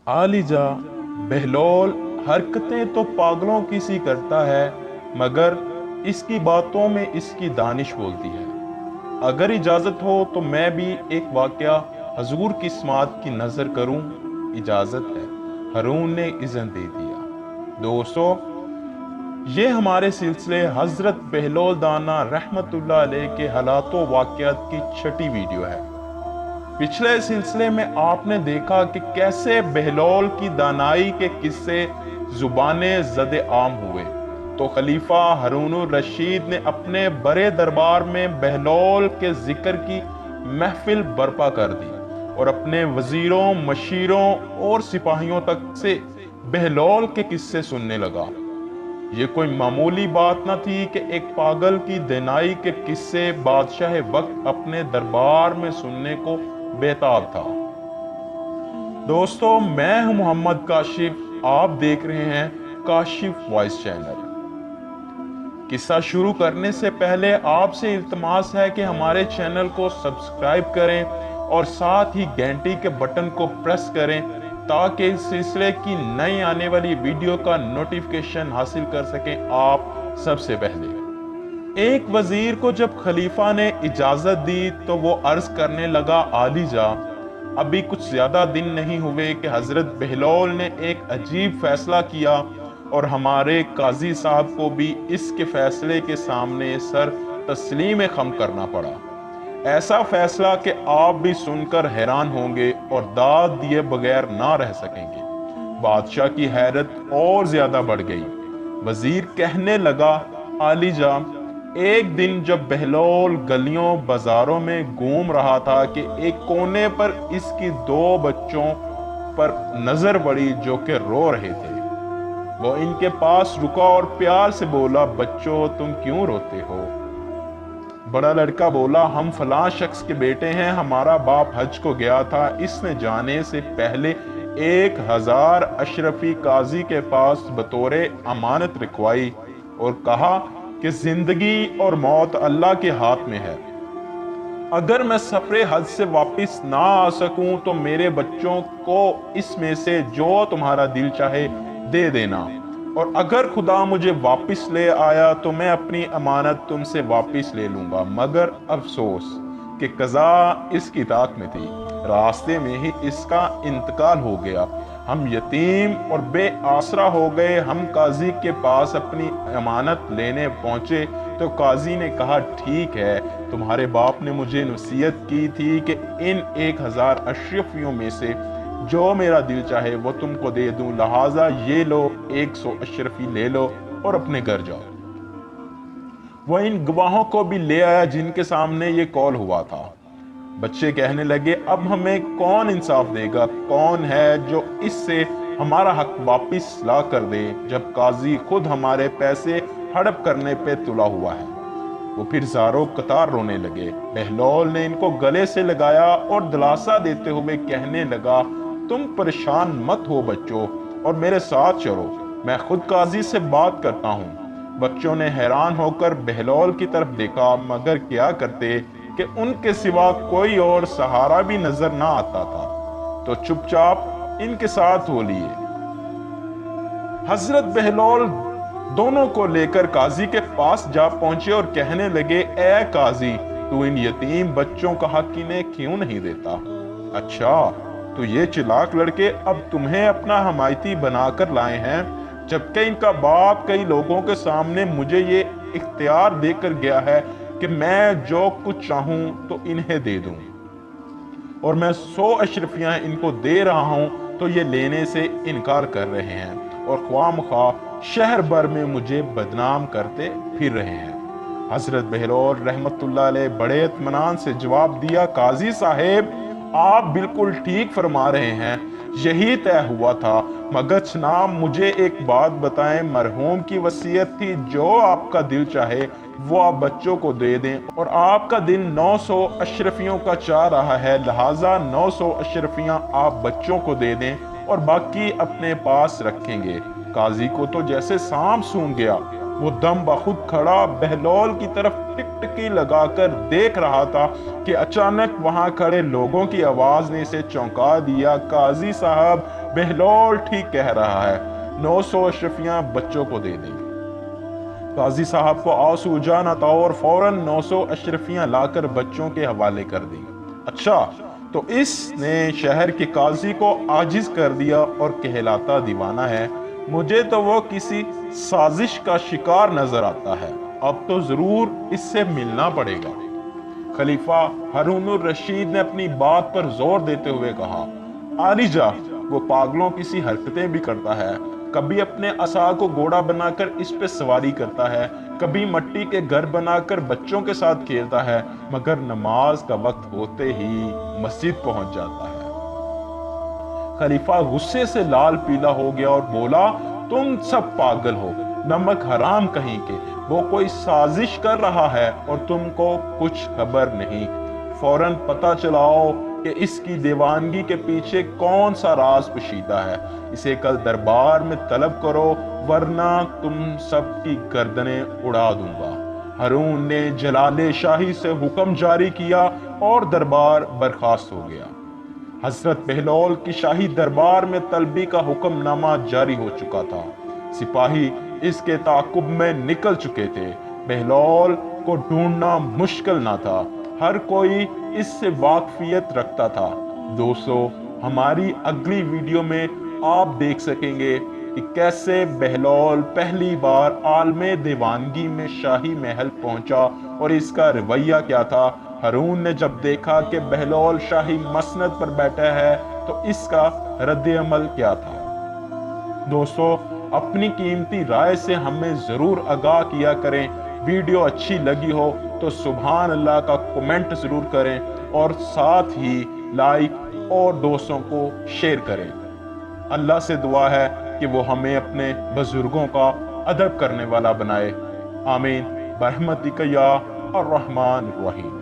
आलिजा, बहलोल हरकतें तो पागलों की सी करता है, मगर इसकी बातों में इसकी दानिश बोलती है। अगर इजाज़त हो तो मैं भी एक वाक़या हजूर की स्मात की नज़र करूं। इजाज़त है। हारून ने इज़्न दे दिया। दोस्तों, ये हमारे सिलसिले हज़रत बहलोल दाना रहमतुल्लाह अलैह के हालातों वाक़यात की छठी वीडियो है। पिछले सिलसिले में आपने देखा कि कैसे बहलोल की दानाई के किस्से जुबाने ज़द आम हुए, तो खलीफा हारून रशीद ने अपने बड़े दरबार में बहलोल के जिक्र की महफिल बर्पा कर दी और अपने वजीरों, मशीरों और सिपाहियों तक से बहलोल के किस्से सुनने लगा। ये कोई मामूली बात न थी कि एक पागल की देनाई के किस्से बादशाह वक्त अपने दरबार में सुनने को बेताब था। दोस्तों, मैं हूं मोहम्मद काशिफ, आप देख रहे हैं काशिफ वॉइस चैनल। किस्सा शुरू करने से पहले आपसे इल्तमास है कि हमारे चैनल को सब्सक्राइब करें और साथ ही घंटी के बटन को प्रेस करें ताकि इस सिलसिले की नई आने वाली वीडियो का नोटिफिकेशन हासिल कर सकें आप सबसे पहले। एक वजीर को जब खलीफा ने इजाजत दी तो वो अर्ज करने लगा, आलिजा, अभी कुछ ज्यादा दिन नहीं हुए कि हजरत बहलोल ने एक अजीब फैसला किया और हमारे काजी साहब को भी इसके फैसले के सामने सर तस्लीम खम करना पड़ा। ऐसा फैसला कि आप भी सुनकर हैरान होंगे और दाद दिए बगैर ना रह सकेंगे। बादशाह की हैरत और ज्यादा बढ़ गई। वजीर कहने लगा, आलिजा, एक दिन जब बहलोल गलियों बाजारों में घूम रहा था कि एक कोने पर इसकी दो बच्चों पर नजर पड़ी जो कि रो रहे थे। वो इनके पास रुका और प्यार से बोला, बच्चों, तुम क्यों रोते हो? बड़ा लड़का बोला, हम फलां शख्स के बेटे हैं, हमारा बाप हज को गया था, इसने जाने से पहले 1000 अशरफी काजी के पास बतौरे अमानत रखवाई और कहा कि जिंदगी और मौत अल्लाह के हाथ में है। अगर मैं सफरे हज से वापस ना आ सकूं तो मेरे बच्चों को इसमें से जो तुम्हारा दिल चाहे दे देना, और अगर खुदा मुझे वापस ले आया तो मैं अपनी अमानत तुमसे वापस ले लूंगा। मगर अफसोस कि कज़ा इसकी ताक में थी, रास्ते में ही इसका इंतकाल हो गया। हम यतीम और बेआसरा हो गए। हम काजी के पास अपनी अमानत लेने पहुंचे तो काजी ने कहा, ठीक है, तुम्हारे बाप ने मुझे नसीहत की थी कि इन 1000 अशरफियों में से जो मेरा दिल चाहे वो तुमको दे दूं, लिहाजा ये लो, 100 अशरफी ले लो और अपने घर जाओ। वह इन गवाहों को भी ले आया जिनके सामने ये कॉल हुआ था। बच्चे कहने लगे, अब हमें कौन इंसाफ देगा? कौन है जो इससे हमारा हक वापिस ला कर दे, जब काजी खुद हमारे पैसे हड़प करने पे तुला हुआ है? वो फिर ज़ारो कतार रोने लगे। बहलोल ने इनको गले से लगाया और दिलासा देते हुए कहने लगा, तुम परेशान मत हो बच्चों, और मेरे साथ चलो, मैं खुद काजी से बात करता हूँ। बच्चों ने हैरान होकर बहलोल की तरफ देखा, मगर क्या करते कि उनके सिवा कोई और सहारा भी नजर ना आता था, तो चुपचाप इनके साथ हो लिए। हजरत बहलोल दोनों को लेकर काजी के पास जा पहुंचे और कहने लगे, ए काजी, तू इन यतीम बच्चों का हक इन्हें क्यों नहीं देता? अच्छा, तो ये चिलाक लड़के अब तुम्हें अपना हमायती बनाकर लाए हैं, जबकि इनका बाप कई लोगों के सामने मुझे ये इख्तियार देकर गया है कि मैं जो कुछ चाहूं तो इन्हें दे दूं, और मैं 100 अशरफियां इनको दे रहा हूं तो ये लेने से इनकार कर रहे हैं और ख्वामख्वाह शहर भर में मुझे बदनाम करते फिर रहे हैं। हजरत बहलोल रहमतुल्लाह अलैह बड़े इत्मीनान से जवाब दिया, काजी साहेब, आप बिल्कुल ठीक फरमा रहे हैं, यही तय हुआ था। मगर जनाब, मुझे एक बात बताएं, मरहूम की वसीयत थी जो आपका दिल चाहे वो आप बच्चों को दे दें, और आपका दिल 900 अशरफियों का चाह रहा है, लिहाजा 900 अशरफियां आप बच्चों को दे दें और बाकी अपने पास रखेंगे। काजी को तो जैसे सांप सूंघ गया। वो दम बखुद खड़ा बहलोल की तरफ टिकटिकी लगाकर देख रहा था कि अचानक वहां खड़े लोगों की आवाज ने इसे चौंका दिया। काजी साहब, बहलोल ठीक कह रहा है, 900 अशरफियां बच्चों को दे दें। काजी साहब को आसूजान आता और फौरन 900 अशरफियां लाकर बच्चों के हवाले कर दी। अच्छा, तो इसने शहर के काजी को आजिज कर दिया और कहलाता दीवाना है। मुझे तो वो किसी साजिश का शिकार नजर आता है। अब तो जरूर इससे मिलना पड़ेगा। खलीफा हारून रशीद ने अपनी बात पर जोर देते हुए कहा, आलिजा, वो पागलों किसी हरकतें भी करता है। कभी अपने असा को घोड़ा बनाकर इस पे सवारी करता है, कभी मिट्टी के घर बनाकर बच्चों के साथ खेलता है, मगर नमाज का वक्त होते ही मस्जिद पहुंच जाता है। खलीफा गुस्से से लाल पीला हो गया और बोला, तुम सब पागल हो, नमक हराम कहीं के। वो कोई साजिश कर रहा है और तुमको कुछ खबर नहीं। फौरन पता चलाओ कि इसकी दीवानगी के पीछे कौन सा राज पोशीदा है। इसे कल दरबार में तलब करो, वरना तुम सब की गर्दनें उड़ा दूंगा। हारून ने जलाले शाही से हुक्म जारी किया और दरबार बर्खास्त हो गया। हजरत बहलोल की शाही दरबार में तलबी का हुक्मनामा जारी हो चुका था। सिपाही इसके ताकुब में निकल चुके थे। बहलोल को ढूंढना मुश्किल ना था, हर कोई इससे वाकफियत रखता था। दोस्तों, हमारी अगली वीडियो में आप देख सकेंगे कि कैसे बहलोल पहली बार आलमे दीवानगी में शाही महल पहुंचा और इसका रवैया क्या था। हारून ने जब देखा कि बहलोल शाही मसनद पर बैठा है तो इसका रद्द-ए-अमल क्या था। दोस्तों, अपनी कीमती राय से हमें जरूर आगाह किया करें। वीडियो अच्छी लगी हो तो सुभान अल्लाह का कमेंट जरूर करें और साथ ही लाइक और दोस्तों को शेयर करें। अल्लाह से दुआ है कि वो हमें अपने बुजुर्गों का अदब करने वाला बनाए। आमीन बरहमतिक या अर्रहमान रहीम।